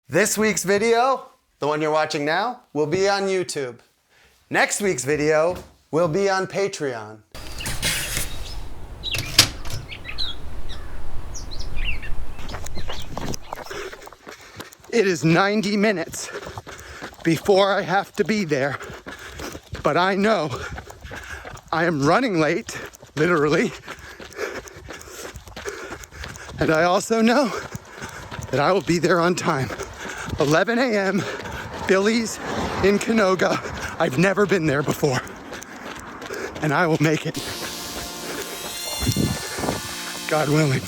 This week's video, the one you're watching now, will be on YouTube. Next week's video will be on Patreon. It is 90 minutes before I have to be there, but I know I am running late, literally, and I also know that I will be there on time. 11 a.m., Billy's in Canoga. I've never been there before, and I will make it, God willing.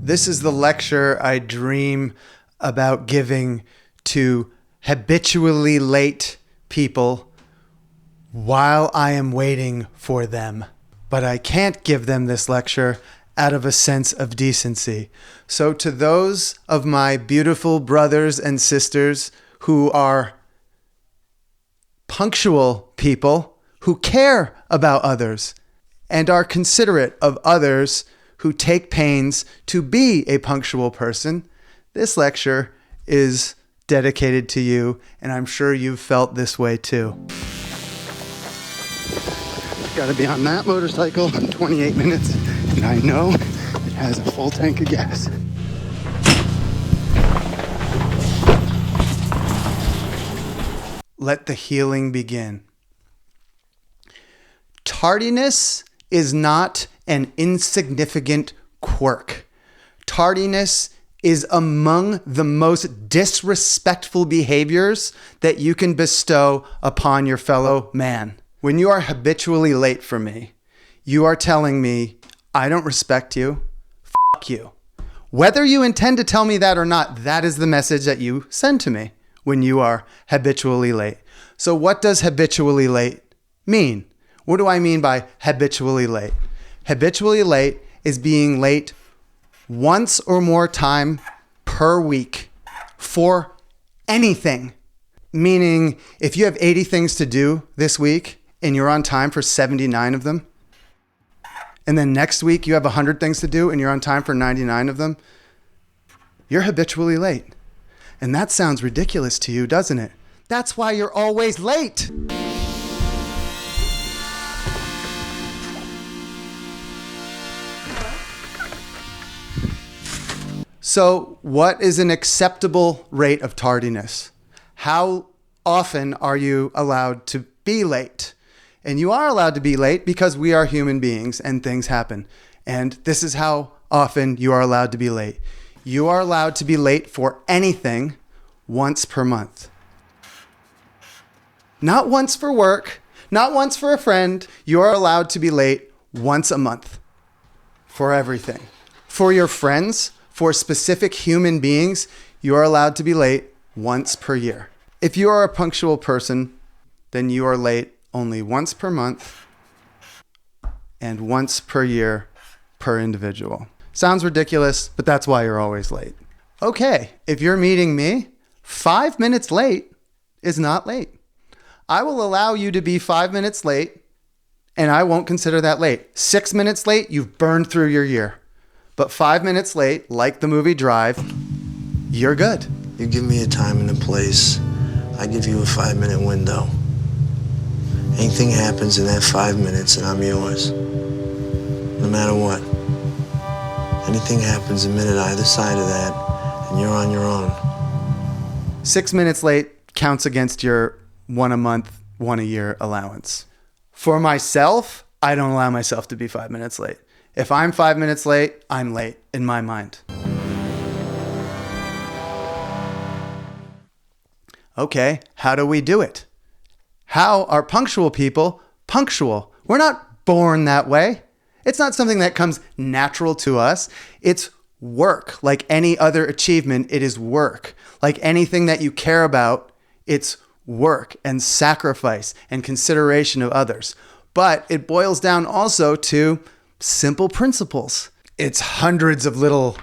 This is the lecture I dream about giving to habitually late people while I am waiting for them. But I can't give them this lecture out of a sense of decency. So to those of my beautiful brothers and sisters who are punctual people, who care about others, and are considerate of others who take pains to be a punctual person, this lecture is dedicated to you, and I'm sure you've felt this way too. Gotta be on that motorcycle in 28 minutes, and I know it has a full tank of gas. Let the healing begin. Tardiness is not an insignificant quirk. Tardiness is among the most disrespectful behaviors that you can bestow upon your fellow man. When you are habitually late for me, you are telling me, I don't respect you, f*** you. Whether you intend to tell me that or not, that is the message that you send to me when you are habitually late. So what does habitually late mean? What do I mean by habitually late? Habitually late is being late once or more time per week for anything. Meaning, if you have 80 things to do this week and you're on time for 79 of them, and then next week you have 100 things to do and you're on time for 99 of them, you're habitually late. And that sounds ridiculous to you, doesn't it? That's why you're always late. So, what is an acceptable rate of tardiness? How often are you allowed to be late? And you are allowed to be late because we are human beings and things happen. And this is how often you are allowed to be late. You are allowed to be late for anything once per month. Not once for work, not once for a friend. You are allowed to be late once a month for everything. For your friends, for specific human beings, you are allowed to be late once per year. If you are a punctual person, then you are late only once per month and once per year per individual. Sounds ridiculous, but that's why you're always late. Okay, if you're meeting me, 5 minutes late is not late. I will allow you to be 5 minutes late, and I won't consider that late. 6 minutes late, you've burned through your year. But 5 minutes late, like the movie Drive, you're good. You give me a time and a place, I give you a 5-minute window. Anything happens in that 5 minutes and I'm yours. No matter what. Anything happens a minute either side of that and you're on your own. 6 minutes late counts against your 1 a month, 1 a year allowance. For myself, I don't allow myself to be 5 minutes late. If I'm 5 minutes late, I'm late in my mind. Okay, how do we do it? How are punctual people punctual? We're not born that way. It's not something that comes natural to us. It's work. Like any other achievement, it is work. Like anything that you care about, it's work and sacrifice and consideration of others. But it boils down also to simple principles. It's hundreds of little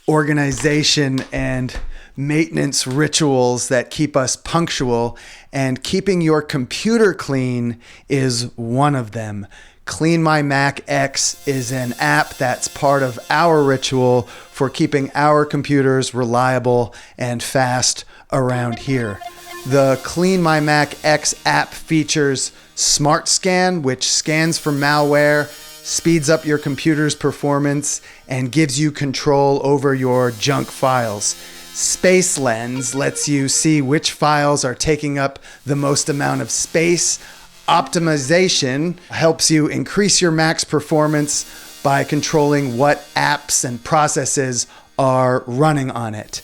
organization and maintenance rituals that keep us punctual, and keeping your computer clean is one of them. Clean My Mac X is an app that's part of our ritual for keeping our computers reliable and fast around here. The Clean My Mac X app features Smart Scan, which scans for malware, speeds up your computer's performance, and gives you control over your junk files. Space Lens lets you see which files are taking up the most amount of space. Optimization helps you increase your Mac's performance by controlling what apps and processes are running on it.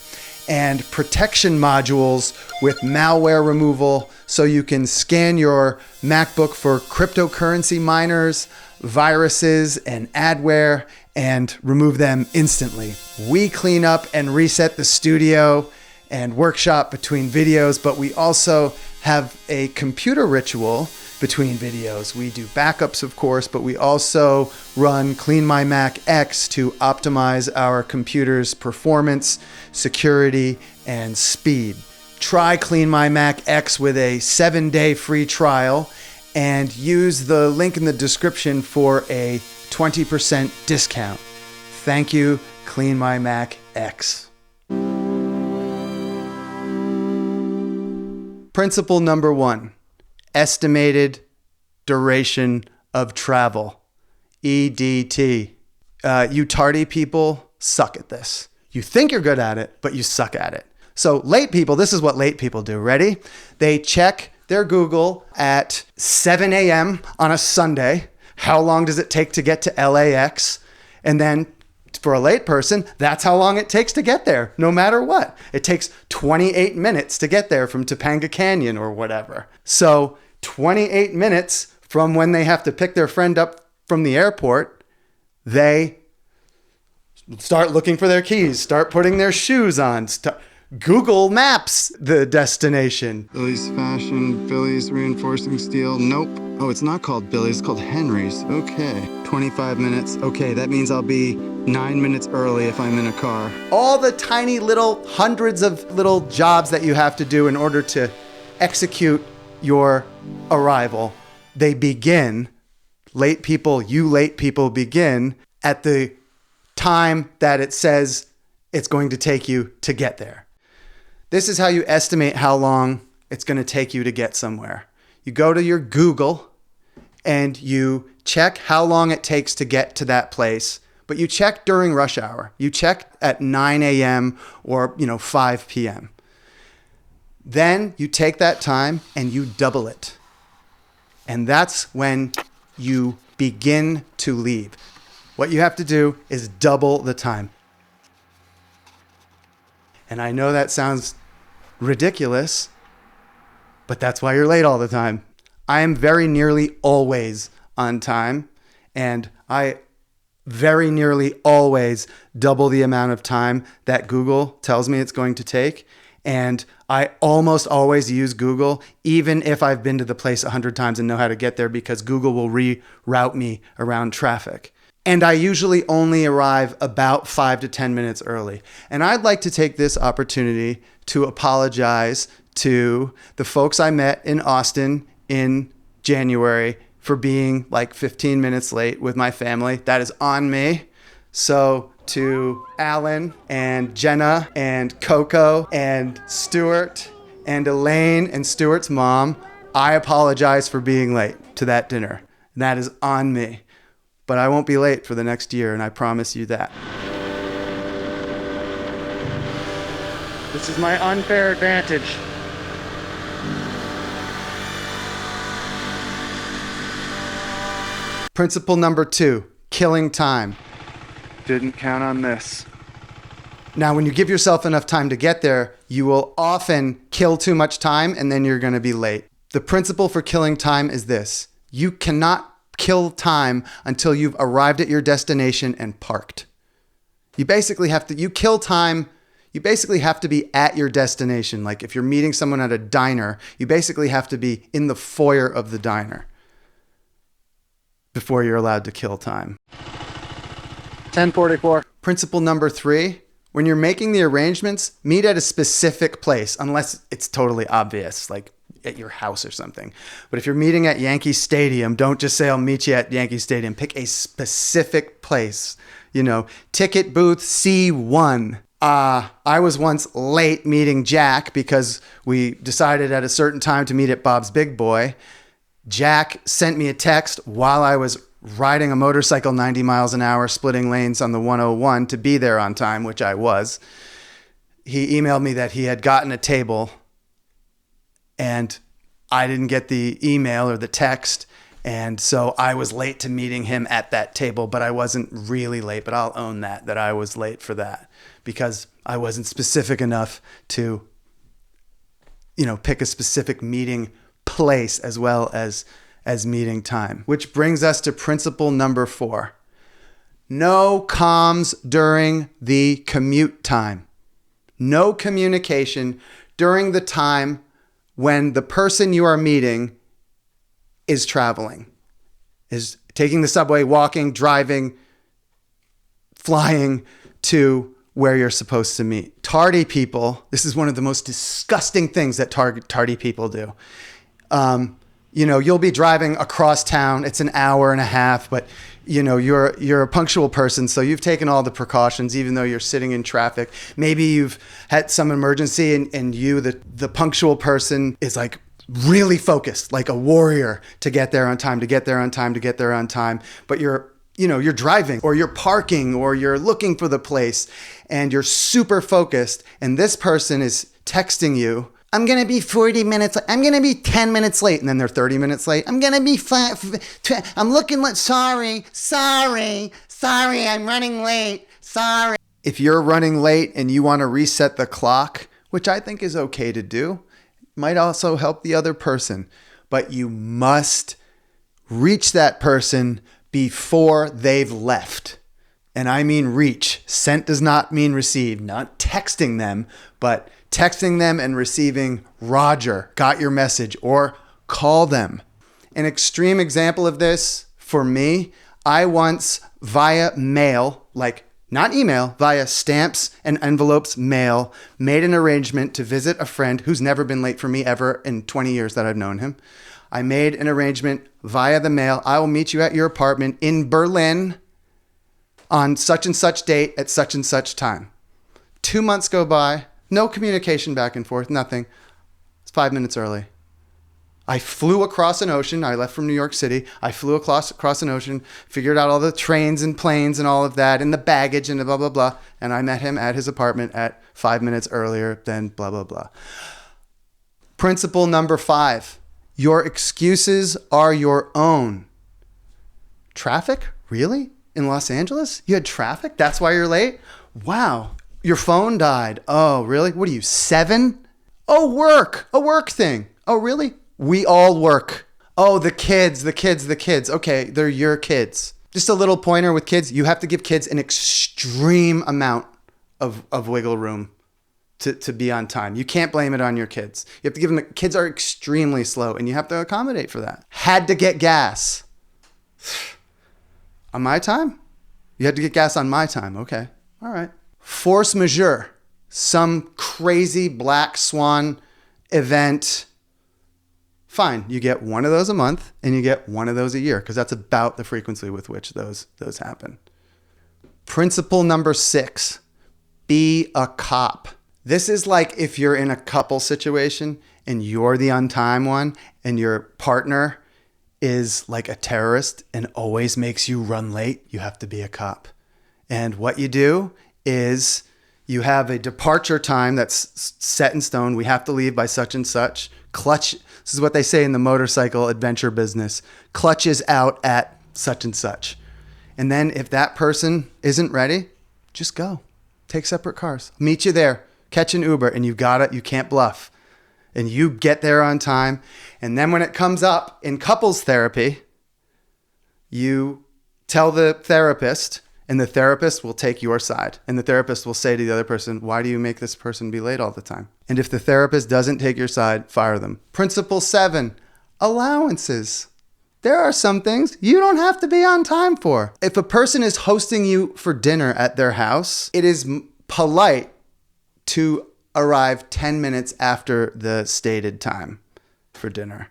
And protection modules with malware removal so you can scan your MacBook for cryptocurrency miners, viruses, and adware and remove them instantly. We clean up and reset the studio and workshop between videos, but we also have a computer ritual between videos. We do backups, of course, but we also run Clean My Mac X to optimize our computer's performance, security, and speed. Try Clean My Mac X with a 7-day free trial and use the link in the description for a 20% discount. Thank you, Clean My Mac X. Principle number 1, estimated duration of travel, EDT. You tardy people suck at this. You think you're good at it, but you suck at it. So late people, this is what late people do. Ready? They check their Google at 7 a.m. on a Sunday. How long does it take to get to LAX? And then for a late person, that's how long it takes to get there, no matter what. It takes 28 minutes to get there from Topanga Canyon or whatever. So 28 minutes from when they have to pick their friend up from the airport, they start looking for their keys, start putting their shoes on, Google Maps the destination. Billy's Fashion, Billy's Reinforcing Steel. Nope. Oh, it's not called Billy's, it's called Henry's. Okay. 25 minutes. Okay, that means I'll be 9 minutes early if I'm in a car. All the tiny little hundreds of little jobs that you have to do in order to execute your arrival, they begin, you late people begin at the time that it says it's going to take you to get there. This is how you estimate how long it's going to take you to get somewhere. You go to your Google and you check how long it takes to get to that place, but you check during rush hour. You check at 9 a.m. or 5 p.m. Then you take that time and you double it. And that's when you begin to leave. What you have to do is double the time. And I know that sounds ridiculous, but that's why you're late all the time. I am very nearly always on time, and I very nearly always double the amount of time that Google tells me it's going to take. And I almost always use Google, even if I've been to the place 100 times and know how to get there, because Google will reroute me around traffic. And I usually only arrive about 5 to 10 minutes early. And I'd like to take this opportunity to apologize to the folks I met in Austin in January for being like 15 minutes late with my family. That is on me. So to Alan and Jenna and Coco and Stuart and Elaine and Stuart's mom, I apologize for being late to that dinner. And that is on me. But I won't be late for the next year, and I promise you that. This is my unfair advantage. Principle number 2, killing time. Didn't count on this. Now, when you give yourself enough time to get there, you will often kill too much time, and then you're going to be late. The principle for killing time is this. You cannot kill time until you've arrived at your destination and parked. You basically have to be at your destination. Like if you're meeting someone at a diner, you basically have to be in the foyer of the diner before you're allowed to kill time. 10:44. Principle number 3, when you're making the arrangements, meet at a specific place, unless it's totally obvious. Like at your house or something. But if you're meeting at Yankee Stadium, don't just say, I'll meet you at Yankee Stadium. Pick a specific place, ticket booth C1. I was once late meeting Jack because we decided at a certain time to meet at Bob's Big Boy. Jack sent me a text while I was riding a motorcycle 90 miles an hour, splitting lanes on the 101 to be there on time, which I was. He emailed me that he had gotten a table and I didn't get the email or the text. And so I was late to meeting him at that table, but I wasn't really late, but I'll own that I was late for that because I wasn't specific enough to, pick a specific meeting place as well as meeting time. Which brings us to principle number 4. No comms during the commute time. No communication during the time when the person you are meeting is traveling, is taking the subway, walking, driving, flying to where you're supposed to meet. Tardy people, this is one of the most disgusting things that tardy people do. You'll be driving across town. It's an hour and a half, but you're a punctual person, so you've taken all the precautions, even though you're sitting in traffic. Maybe you've had some emergency and you, the punctual person, is like really focused, like a warrior to get there on time, but you're driving or you're parking or you're looking for the place and you're super focused, and this person is texting you, I'm going to be 40 minutes. I'm going to be 10 minutes late. And then they're 30 minutes late. I'm going to be I'm looking like, sorry, I'm running late. Sorry. If you're running late and you want to reset the clock, which I think is okay to do, might also help the other person, but you must reach that person before they've left. And I mean reach. Sent does not mean receive. Not texting them, but texting them and receiving Roger, got your message, or call them. An extreme example of this for me, I once via mail, like not email, via stamps and envelopes mail, made an arrangement to visit a friend who's never been late for me ever in 20 years that I've known him. I made an arrangement via the mail. I will meet you at your apartment in Berlin on such and such date at such and such time. 2 months go by, no communication back and forth, nothing. It's 5 minutes early. I flew across an ocean. I left from New York City. I flew across an ocean, figured out all the trains and planes and all of that and the baggage and blah, blah, blah. And I met him at his apartment at 5 minutes earlier than blah, blah, blah. Principle number 5, your excuses are your own. Traffic? Really? In Los Angeles? You had traffic? That's why you're late? Wow. Your phone died. Oh, really? What are you, 7? Oh, work. A work thing. Oh, really? We all work. Oh, the kids. Okay, they're your kids. Just a little pointer with kids. You have to give kids an extreme amount of wiggle room to be on time. You can't blame it on your kids. You have to give them, kids are extremely slow and you have to accommodate for that. Had to get gas. On my time? You had to get gas on my time. Okay. All right. Force majeure. Some crazy black swan event. Fine. You get one of those a month and you get one of those a year because that's about the frequency with which those happen. Principle number 6. Be a cop. This is like if you're in a couple situation and you're the on time one and your partner is like a terrorist and always makes you run late, you have to be a cop. And what you do is you have a departure time that's set in stone. We have to leave by such and such. Clutch, this is what they say in the motorcycle adventure business. Clutch is out at such and such. And then if that person isn't ready, just go. Take separate cars. Meet you there. Catch an Uber and you got it. You can't bluff. And you get there on time. And then when it comes up in couples therapy, you tell the therapist, and the therapist will take your side. And the therapist will say to the other person, why do you make this person be late all the time? And if the therapist doesn't take your side, fire them. Principle 7, allowances. There are some things you don't have to be on time for. If a person is hosting you for dinner at their house, it is polite to arrive 10 minutes after the stated time. for dinner.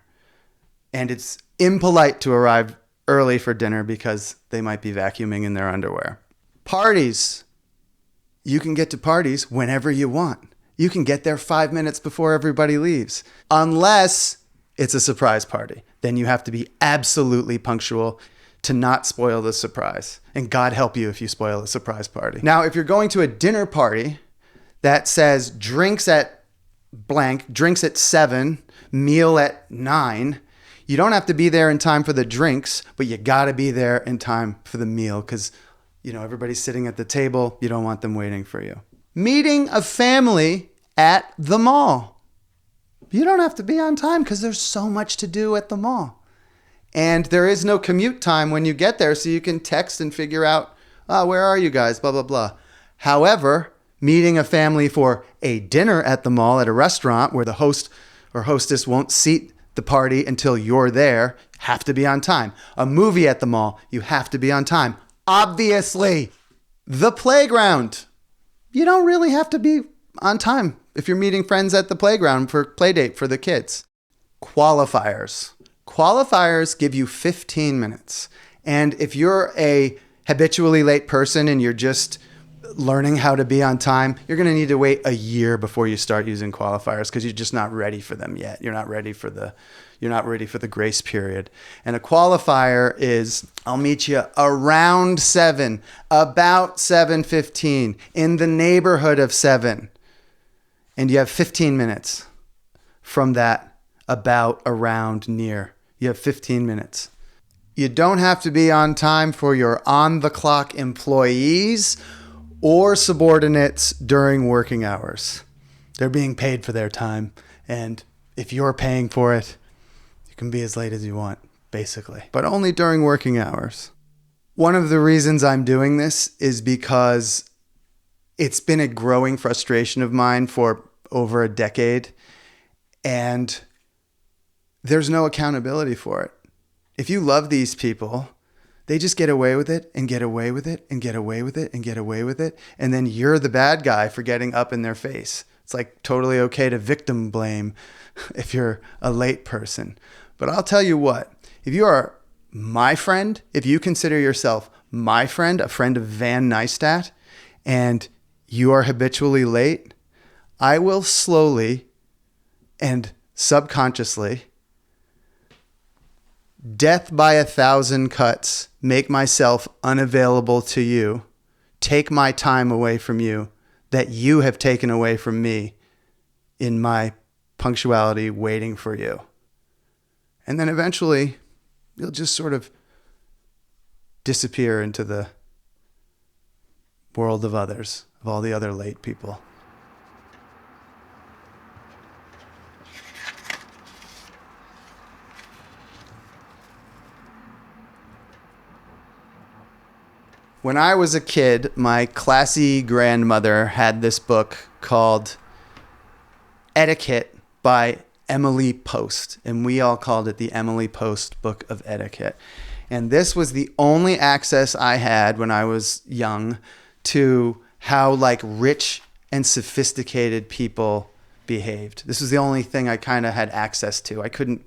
And it's impolite to arrive early for dinner because they might be vacuuming in their underwear. Parties. You can get to parties whenever you want. You can get there 5 minutes before everybody leaves, unless it's a surprise party. Then you have to be absolutely punctual to not spoil the surprise. And God help you if you spoil a surprise party. Now, if you're going to a dinner party that says drinks at blank, drinks at 7, meal at 9, you don't have to be there in time for the drinks, but you got to be there in time for the meal because, everybody's sitting at the table. You don't want them waiting for you. Meeting a family at the mall. You don't have to be on time because there's so much to do at the mall. And there is no commute time when you get there, so you can text and figure out, where are you guys, blah, blah, blah. However, meeting a family for a dinner at the mall at a restaurant where the host or hostess won't seat the party until you're there, have to be on time. A movie at the mall, you have to be on time. Obviously. The playground. You don't really have to be on time if you're meeting friends at the playground for play date for the kids. Qualifiers. Qualifiers give you 15 minutes. And if you're a habitually late person and you're just learning how to be on time, you're going to need to wait a year before you start using qualifiers because you're just not ready for them yet. You're not ready for the grace period. And a qualifier is, I'll meet you around 7, about 7:15, in the neighborhood of 7. And you have 15 minutes from that about, around, near. You have 15 minutes. You don't have to be on time for your on-the-clock employees or subordinates during working hours. They're being paid for their time. And if you're paying for it, you can be as late as you want, basically. But only during working hours. One of the reasons I'm doing this is because it's been a growing frustration of mine for over a decade. And there's no accountability for it. If you love these people, they just get away with it and get away with it and get away with it and get away with it. And then you're the bad guy for getting up in their face. It's like totally okay to victim blame if you're a late person. But I'll tell you what, if you are my friend, if you consider yourself my friend, a friend of Van Neistat, and you are habitually late, I will slowly and subconsciously, death by 1,000 cuts, make myself unavailable to you, take my time away from you that you have taken away from me in my punctuality waiting for you. And then eventually you'll just sort of disappear into the world of others, of all the other late people. When I was a kid, my classy grandmother had this book called Etiquette by Emily Post, and we all called it the Emily Post Book of Etiquette. And this was the only access I had when I was young to how rich and sophisticated people behaved. This was the only thing I kind of had access to. I couldn't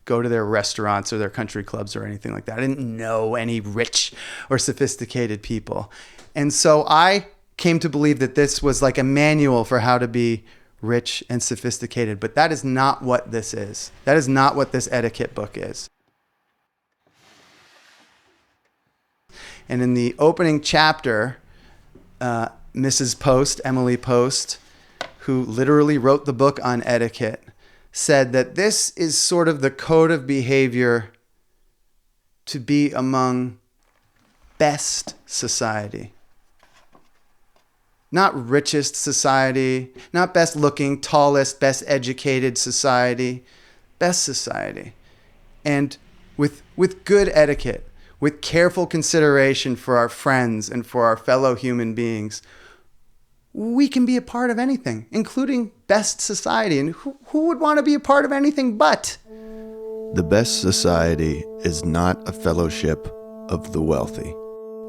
go to their restaurants or their country clubs or anything like that. I didn't know any rich or sophisticated people. And so I came to believe that this was like a manual for how to be rich and sophisticated. But that is not what this is. That is not what this etiquette book is. And in the opening chapter, Mrs. Post, Emily Post, who literally wrote the book on etiquette, said that this is sort of the code of behavior to be among best society. Not richest society, not best looking, tallest, best educated society, best society. And with good etiquette, with careful consideration for our friends and for our fellow human beings, we can be a part of anything, including best society. And who would want to be a part of anything but? The best society is not a fellowship of the wealthy.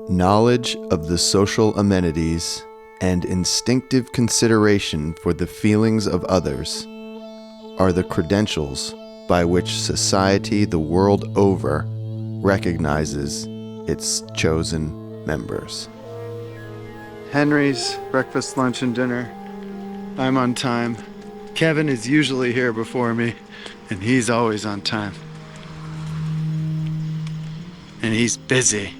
Knowledge of the social amenities and instinctive consideration for the feelings of others are the credentials by which society the world over recognizes its chosen members. Henry's breakfast, lunch, and dinner. I'm on time. Kevin is usually here before me, and he's always on time. And he's busy.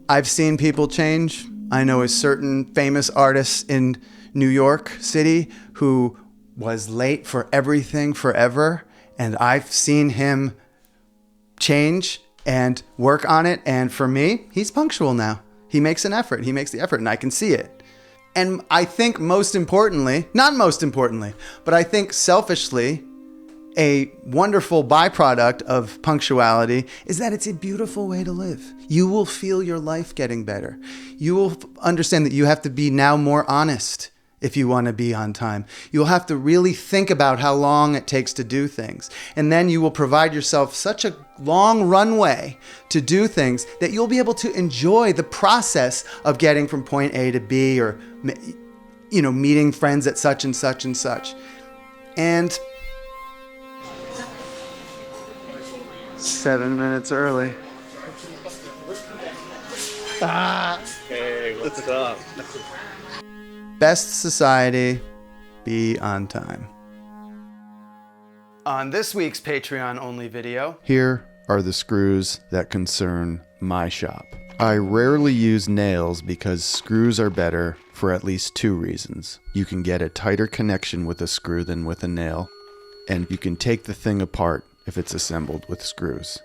I've seen people change. I know a certain famous artist in New York City who was late for everything forever, and I've seen him change and work on it. And for me, he's punctual now. He makes an effort. He makes the effort, and I can see it. And I think most importantly, not most importantly, but I think selfishly, a wonderful byproduct of punctuality is that it's a beautiful way to live. You will feel your life getting better. You will understand that you have to be now more honest if you want to be on time. You'll have to really think about how long it takes to do things. And then you will provide yourself such a long runway to do things that you'll be able to enjoy the process of getting from point A to B, or, meeting friends at such and such and such. And 7 minutes early. Hey, what's up? Best society, be on time. On this week's Patreon-only video, Here are the screws that concern my shop. I rarely use nails because screws are better for at least 2 reasons. You can get a tighter connection with a screw than with a nail, and you can take the thing apart if it's assembled with screws.